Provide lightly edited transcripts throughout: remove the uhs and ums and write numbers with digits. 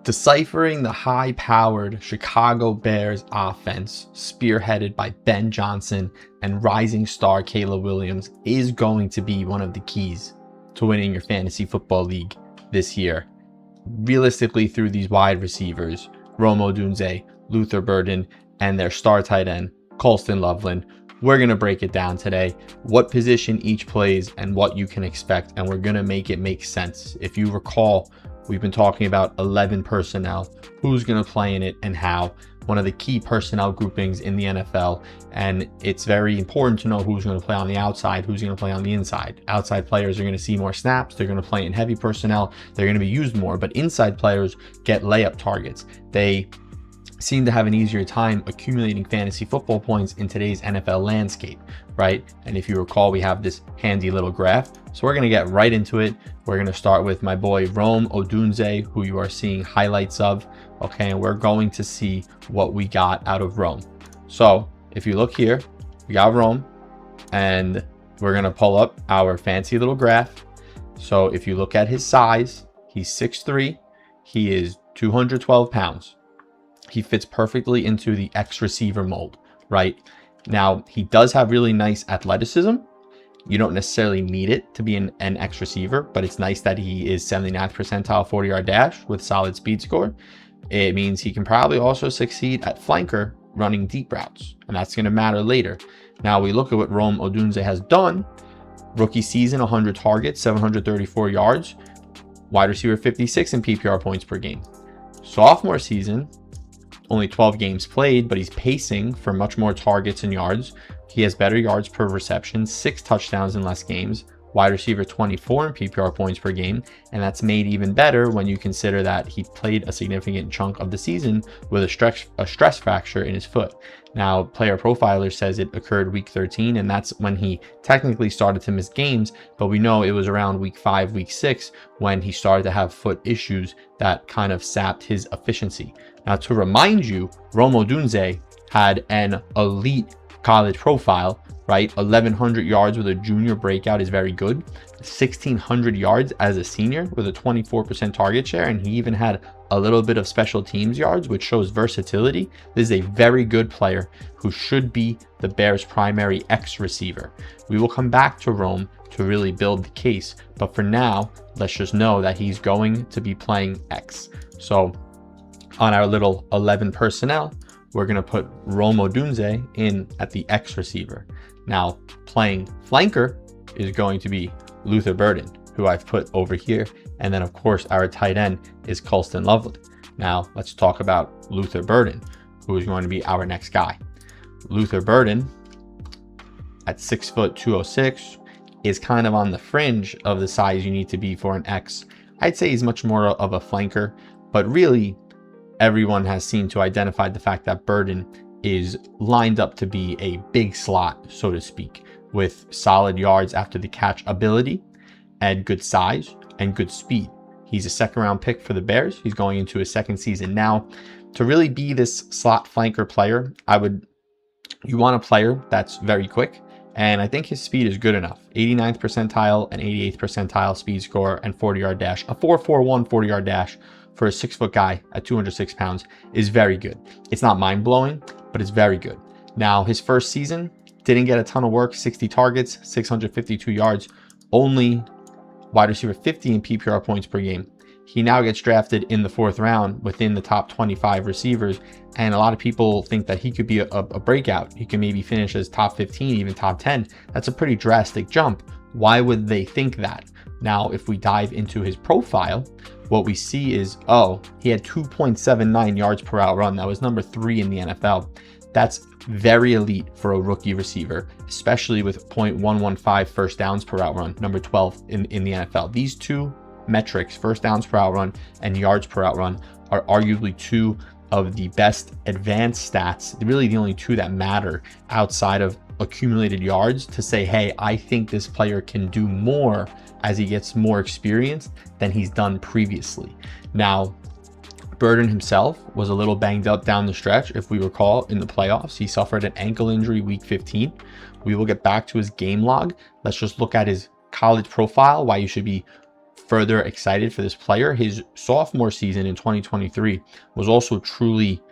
Deciphering the high-powered Chicago Bears offense, spearheaded by Ben Johnson and rising star Caleb Williams, is going to be one of the keys to winning your fantasy football league this year. Realistically, through these wide receivers, Odunze, Luther Burden, and their star tight end, Colston Loveland, we're going to break it down today, what position each plays and what you can expect, and we're going to make it make sense. If you recall, we've been talking about 11 personnel, who's going to play in it and how, one of the key personnel groupings in the NFL. And it's very important to know who's going to play on the outside, who's going to play on the inside. Outside players are going to see more snaps. They're going to play in heavy personnel. They're going to be used more, but inside players get layup targets. They seem to have an easier time accumulating fantasy football points in today's NFL landscape, right? And if you recall, we have this handy little graph. So we're going to get right into it. We're going to start with my boy Odunze, who you are seeing highlights of. Okay, and we're going to see what we got out of Rome. So if you look here, we got Rome, and we're going to pull up our fancy little graph. So if you look at his size, he's 6'3". He is 212 pounds. He fits perfectly into the X receiver mold, right? Now, he does have really nice athleticism. You don't necessarily need it to be an X receiver, but it's nice that he is 79th percentile 40-yard dash with solid speed score. It means he can probably also succeed at flanker running deep routes, and that's going to matter later. Now, we look at what Odunze has done. Rookie season, 100 targets, 734 yards, wide receiver 56 in PPR points per game. Sophomore season, only 12 games played, but he's pacing for much more targets and yards. He has better yards per reception, 6 touchdowns in less games, wide receiver 24 in PPR points per game, and that's made even better when you consider that he played a significant chunk of the season with a stress fracture in his foot. Now, Player Profiler says it occurred week 13, and that's when he technically started to miss games, but we know it was around week 5, week 6 when he started to have foot issues that kind of sapped his efficiency. Now, to remind you, Odunze had an elite college profile, right? 1,100 yards with a junior breakout is very good. 1,600 yards as a senior with a 24% target share, and he even had a little bit of special teams yards, which shows versatility. This is a very good player who should be the Bears' primary X receiver. We will come back to Rome to really build the case, but for now, let's just know that he's going to be playing X. So on our little 11 personnel, we're going to put Odunze in at the X receiver. Now, playing flanker is going to be Luther Burden, who I've put over here. And then, of course, our tight end is Colston Loveland. Now, let's talk about Luther Burden, who is going to be our next guy. Luther Burden, at 6 foot 206, is kind of on the fringe of the size you need to be for an X. I'd say he's much more of a flanker, but really, everyone has seemed to identify the fact that Burden is lined up to be a big slot, so to speak, with solid yards after the catch ability and good size and good speed. He's a second-round pick for the Bears. He's going into his second season now. To really be this slot flanker player, you want a player that's very quick, and I think his speed is good enough. 89th percentile and 88th percentile speed score and 40-yard dash. A 4.41 40-yard dash for a 6-foot guy at 206 pounds is very good. It's not mind-blowing, but it's very good. Now, his first season didn't get a ton of work, 60 targets, 652 yards, only wide receiver 50 in PPR points per game. He now gets drafted in the 4th round within the top 25 receivers, and a lot of people think that he could be a breakout. He can maybe finish as top 15, even top 10. That's a pretty drastic jump. Why would they think that? Now, if we dive into his profile, what we see is, he had 2.79 yards per route run. That was number 3 in the NFL. That's very elite for a rookie receiver, especially with 0.115 first downs per route run, number 12 in the NFL. These two metrics, first downs per route run and yards per route run, are arguably two of the best advanced stats, really the only two that matter outside of accumulated yards to say, hey, I think this player can do more as he gets more experience than he's done previously. Now, Burden himself was a little banged up down the stretch. If we recall, in the playoffs, he suffered an ankle injury week 15. We will get back to his game log. Let's just look at his college profile, why you should be further excited for this player. His sophomore season in 2023 was also truly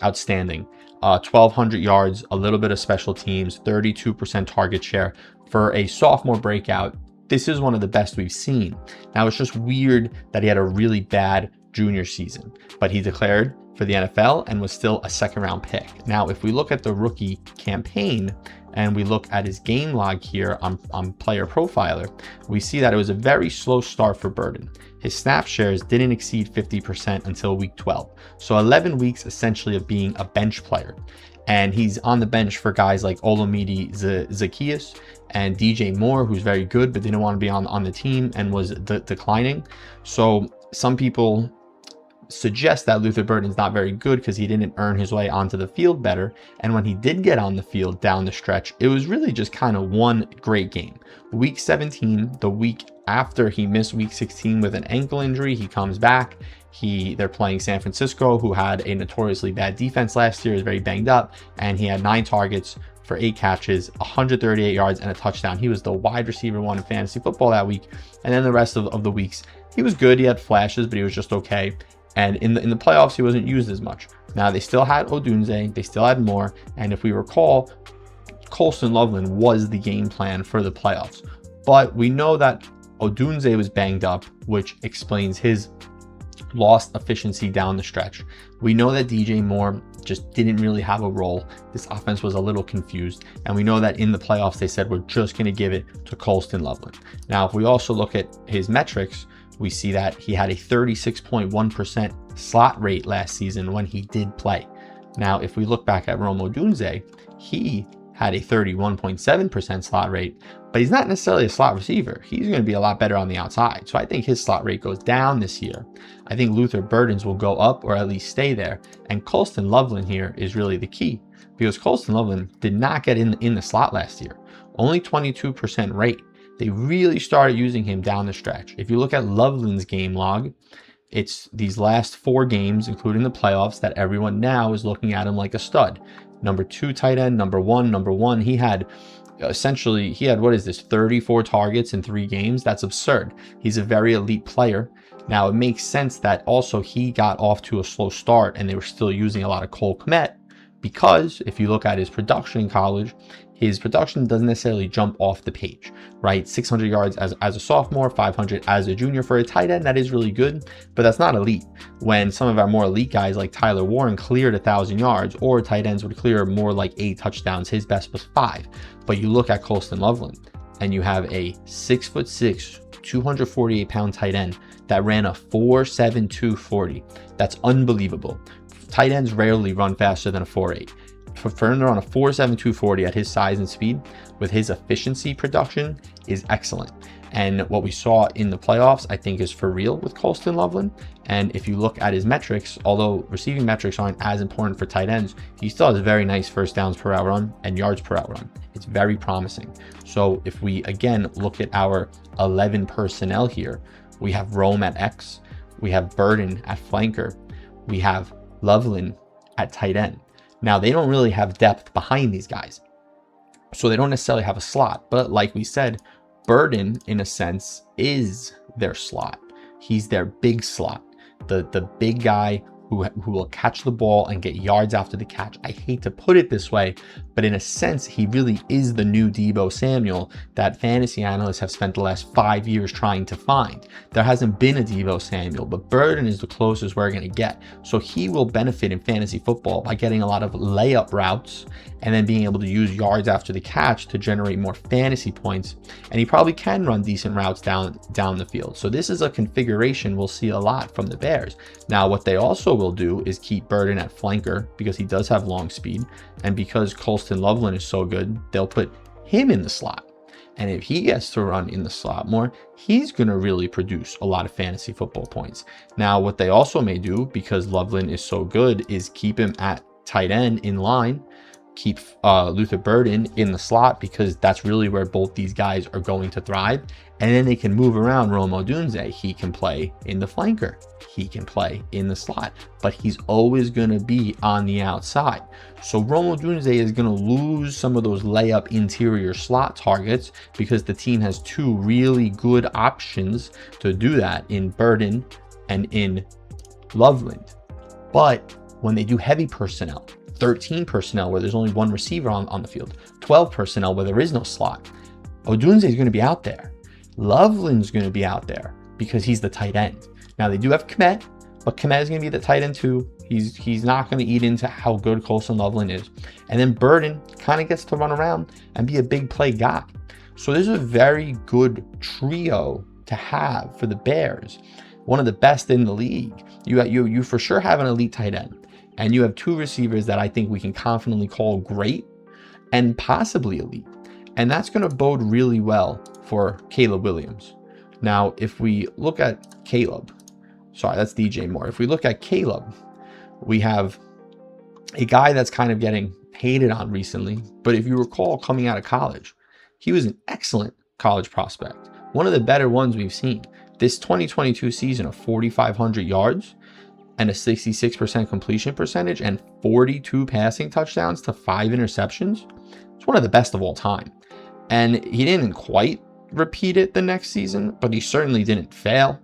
outstanding. 1,200 yards, a little bit of special teams, 32% target share for a sophomore breakout. This is one of the best we've seen. Now, it's just weird that he had a really bad junior season, but he declared for the NFL and was still a second-round pick. Now, if we look at the rookie campaign and we look at his game log here on Player Profiler, we see that it was a very slow start for Burden. His snap shares didn't exceed 50% until week 12. So 11 weeks essentially of being a bench player. And he's on the bench for guys like Olamide Zaccheaus and DJ Moore, who's very good, but didn't want to be on the team and was declining. So some people suggest that Luther Burden's not very good because he didn't earn his way onto the field better. And when he did get on the field down the stretch, it was really just kind of one great game. Week 17, the week after he missed week 16 with an ankle injury, he comes back. They're playing San Francisco, who had a notoriously bad defense last year, is very banged up, and he had 9 targets for 8 catches, 138 yards, and a touchdown. He was the wide receiver 1 in fantasy football that week. And then the rest of the weeks, he was good. He had flashes, but he was just okay. And in the playoffs, he wasn't used as much. Now, they still had Odunze, they still had Moore, and if we recall, Colston Loveland was the game plan for the playoffs. But we know that Odunze was banged up, which explains his lost efficiency down the stretch. We know that DJ Moore just didn't really have a role. This offense was a little confused. And we know that in the playoffs, they said, we're just going to give it to Colston Loveland. Now, if we also look at his metrics, we see that he had a 36.1% slot rate last season when he did play. Now, if we look back at Rome Odunze, he had a 31.7% slot rate, but he's not necessarily a slot receiver. He's going to be a lot better on the outside. So I think his slot rate goes down this year. I think Luther Burden's will go up or at least stay there. And Colston Loveland here is really the key, because Colston Loveland did not get in the slot last year. Only 22% rate. They really started using him down the stretch. If you look at Loveland's game log, it's these last 4 games, including the playoffs, that everyone now is looking at him like a stud. Number 2 tight end, number 1. He had essentially, what is this, 34 targets in 3 games? That's absurd. He's a very elite player. Now, it makes sense that also he got off to a slow start and they were still using a lot of Cole Kmet, because if you look at his production in college, his production doesn't necessarily jump off the page, right? 600 yards as a sophomore, 500 as a junior for a tight end. That is really good, but that's not elite. When some of our more elite guys like Tyler Warren cleared 1,000 yards, or tight ends would clear more like 8 touchdowns. His best was 5. But you look at Colston Loveland and you have a 6'6", 248-pound tight end that ran a 4.72 40. That's unbelievable. Tight ends rarely run faster than a 4.8. For him to run a 4.72 40 at his size and speed with his efficiency production is excellent. And what we saw in the playoffs, I think, is for real with Colston Loveland. And if you look at his metrics, although receiving metrics aren't as important for tight ends, he still has very nice first downs per route run and yards per route run. It's very promising. So if we, again, look at our 11 personnel here, we have Rome at X, we have Burden at flanker, we have Loveland at tight end. Now, they don't really have depth behind these guys, so they don't necessarily have a slot. But like we said, Burden, in a sense, is their slot. He's their big slot, the big guy who will catch the ball and get yards after the catch. I hate to put it this way, but in a sense, he really is the new Deebo Samuel that fantasy analysts have spent the last 5 years trying to find. There hasn't been a Deebo Samuel, but Burden is the closest we're going to get. So he will benefit in fantasy football by getting a lot of layup routes and then being able to use yards after the catch to generate more fantasy points. And he probably can run decent routes down the field. So this is a configuration we'll see a lot from the Bears. Now, what they also will do is keep Burden at flanker because he does have long speed. And because Colston Loveland is so good, they'll put him in the slot. And if he gets to run in the slot more, he's going to really produce a lot of fantasy football points. Now, what they also may do, because Loveland is so good, is keep him at tight end in line, keep Luther Burden in the slot, because that's really where both these guys are going to thrive. And then they can move around Rome Odunze. He can play in the flanker. He can play in the slot, but he's always going to be on the outside. So Rome Odunze is going to lose some of those layup interior slot targets, because the team has two really good options to do that in Burden and in Loveland. But when they do heavy personnel, 13 personnel where there's only one receiver on the field, 12 personnel where there is no slot, Odunze is going to be out there. Loveland's going to be out there because he's the tight end. Now they do have Kmet, but Kmet is going to be the tight end too. He's not going to eat into how good Colston Loveland is. And then Burden kind of gets to run around and be a big play guy. So this is a very good trio to have for the Bears. One of the best in the league. You for sure have an elite tight end. And you have two receivers that I think we can confidently call great and possibly elite. And that's going to bode really well for Caleb Williams. Now, if we look at Caleb, sorry, that's DJ Moore. If we look at Caleb, we have a guy that's kind of getting hated on recently. But if you recall, coming out of college, he was an excellent college prospect. One of the better ones we've seen. This 2022 season of 4,500 yards and a 66% completion percentage and 42 passing touchdowns to 5 interceptions. It's one of the best of all time. And he didn't quite repeat it the next season, but he certainly didn't fail.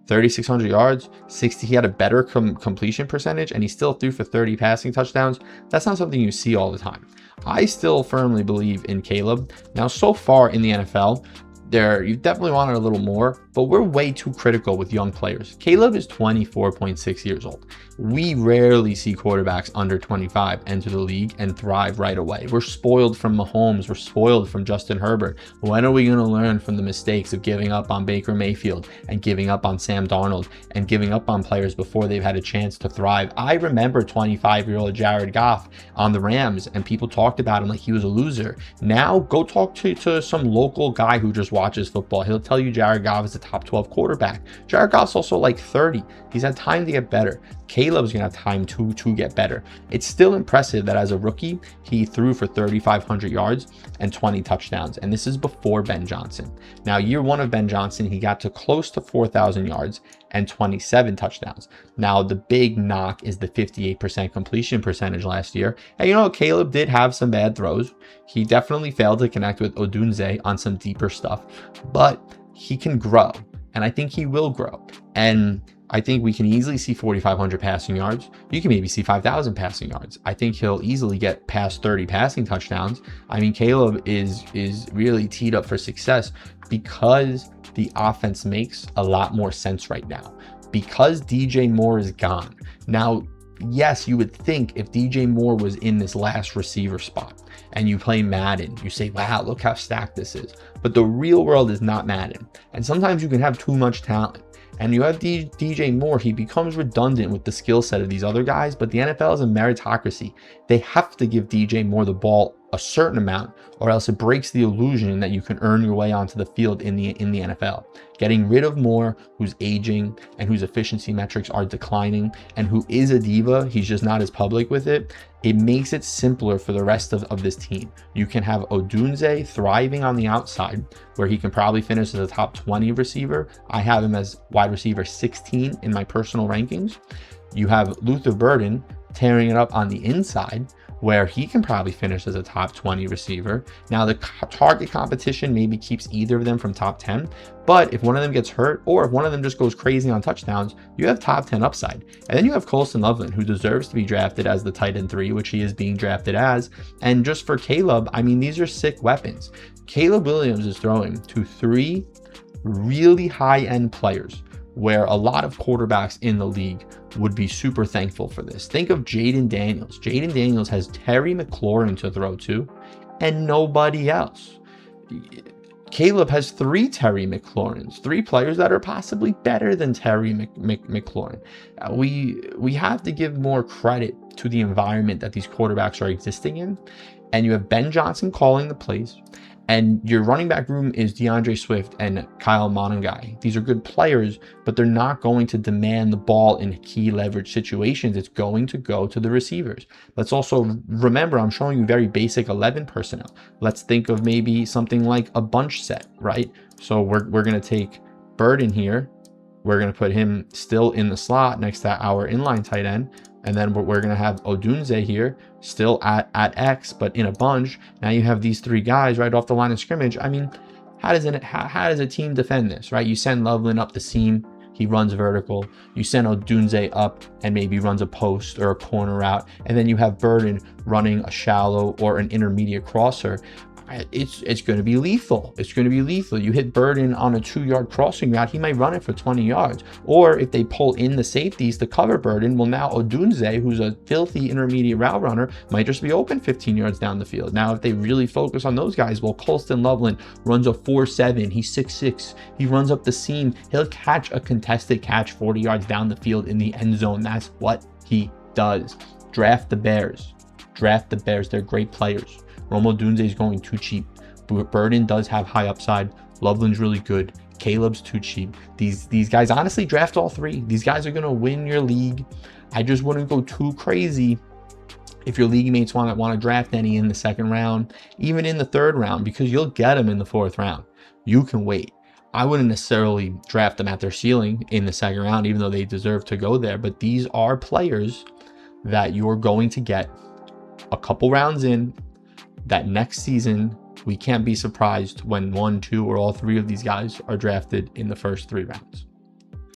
3,600 yards, 60. He had a better completion percentage, and he still threw for 30 passing touchdowns. That's not something you see all the time. I still firmly believe in Caleb. Now, so far in the NFL, you definitely wanted a little more, but we're way too critical with young players. Caleb is 24.6 years old. We rarely see quarterbacks under 25 enter the league and thrive right away. We're spoiled from Mahomes. We're spoiled from Justin Herbert. When are we going to learn from the mistakes of giving up on Baker Mayfield and giving up on Sam Darnold and giving up on players before they've had a chance to thrive? I remember 25-year-old Jared Goff on the Rams, and people talked about him like he was a loser. Now, go talk to some local guy who just watches football. He'll tell you Jared Goff is a top 12 quarterback. Jared Goff's also like 30. He's had time to get better. Caleb's gonna have time to get better. It's still impressive that as a rookie, he threw for 3,500 yards and 20 touchdowns. And this is before Ben Johnson. Now, year one of Ben Johnson, he got to close to 4,000 yards and 27 touchdowns. Now, the big knock is the 58% completion percentage last year. And you know, Caleb did have some bad throws. He definitely failed to connect with Odunze on some deeper stuff, but he can grow. And I think he will grow. And I think we can easily see 4,500 passing yards. You can maybe see 5,000 passing yards. I think he'll easily get past 30 passing touchdowns. I mean, Caleb is really teed up for success because the offense makes a lot more sense right now. Because DJ Moore is gone. Now, yes, you would think if DJ Moore was in this last receiver spot and you play Madden, you say, wow, look how stacked this is. But the real world is not Madden. And sometimes you can have too much talent. And you have DJ Moore, he becomes redundant with the skill set of these other guys, but the NFL is a meritocracy. They have to give DJ Moore the ball a certain amount, or else it breaks the illusion that you can earn your way onto the field in the NFL. Getting rid of Moore, who's aging and whose efficiency metrics are declining, and who is a diva, he's just not as public with it, it makes it simpler for the rest of this team. You can have Odunze thriving on the outside, where he can probably finish as a top 20 receiver. I have him as wide receiver 16 in my personal rankings. You have Luther Burden tearing it up on the inside, where he can probably finish as a top 20 receiver. Now, the target competition maybe keeps either of them from top 10, but if one of them gets hurt or if one of them just goes crazy on touchdowns, you have top 10 upside. And then you have Colston Loveland, who deserves to be drafted as the tight end 3, which he is being drafted as. And just for Caleb, I mean, these are sick weapons. Caleb Williams is throwing to 3 really high-end players, where a lot of quarterbacks in the league would be super thankful for this. Think of Jaden Daniels. Jaden Daniels has Terry McLaurin to throw to and nobody else. Caleb has 3 Terry McLaurins, 3 players that are possibly better than Terry McLaurin. We have to give more credit to the environment that these quarterbacks are existing in. And you have Ben Johnson calling the plays. And your running back room is DeAndre Swift and Kyle Monangai. These are good players, but they're not going to demand the ball in key leverage situations. It's going to go to the receivers. Let's also remember, I'm showing you very basic 11 personnel. Let's think of maybe something like a bunch set, right? So we're going to take Burden here. We're going to put him still in the slot next to our inline tight end. And then we're going to have Odunze here still at X, but in a bunch. Now you have these three guys right off the line of scrimmage. I mean, how does a team defend this, right? You send Loveland up the seam. He runs vertical. You send Odunze up and maybe runs a post or a corner route. And then you have Burden running a shallow or an intermediate crosser. It's going to be lethal. It's going to be lethal. You hit Burden on a 2-yard crossing route, he might run it for 20 yards. Or if they pull in the safeties to cover Burden, well, now Odunze, who's a filthy intermediate route runner, might just be open 15 yards down the field. Now, if they really focus on those guys, well, Colston Loveland runs a 4.7. He's 6'6". He runs up the seam. He'll catch a contested catch 40 yards down the field in the end zone. That's what he does. Draft the Bears. Draft the Bears. They're great players. Odunze is going too cheap. Burden does have high upside. Loveland's really good. Caleb's too cheap. These guys, honestly, draft all three. These guys are going to win your league. I just wouldn't go too crazy if your league mates want to draft any in the second round, even in the third round, because you'll get them in the fourth round. You can wait. I wouldn't necessarily draft them at their ceiling in the second round, even though they deserve to go there. But these are players that you're going to get a couple rounds in, that next season we can't be surprised when 1, 2, or all 3 of these guys are drafted in the first 3 rounds.